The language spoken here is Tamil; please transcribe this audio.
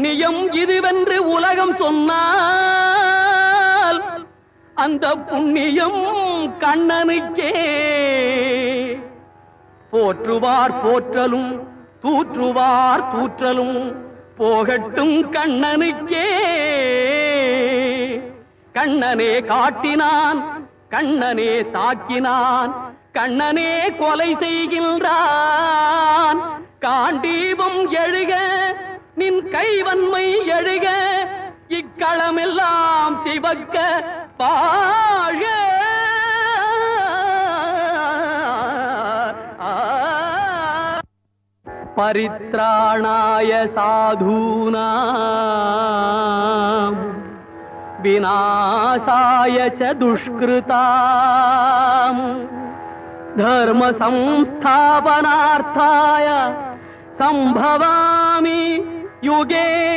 புண்ணியம் இதுவென்று உலகம் சொன்னால் அந்த புண்ணியம் கண்ணனுக்கே. போற்றுவார் போற்றலும் தூற்றுவார் தூற்றலும் போகட்டும் கண்ணனுக்கே. கண்ணனே காட்டினான், கண்ணனே தாக்கினான், கண்ணனே கொலை செய்கின்றான். காண்டீபம் எழுக நின் கைவன்மை எழுக, இக்களமெல்லாம் சிவக்க பாழ. பரித்ராணாய சாதூனாம் விநாசாய ச துஷ்கிருதாம் தர்ம சம்ஸ்தாபனார்த்தாய சம்பவாமி யுகே.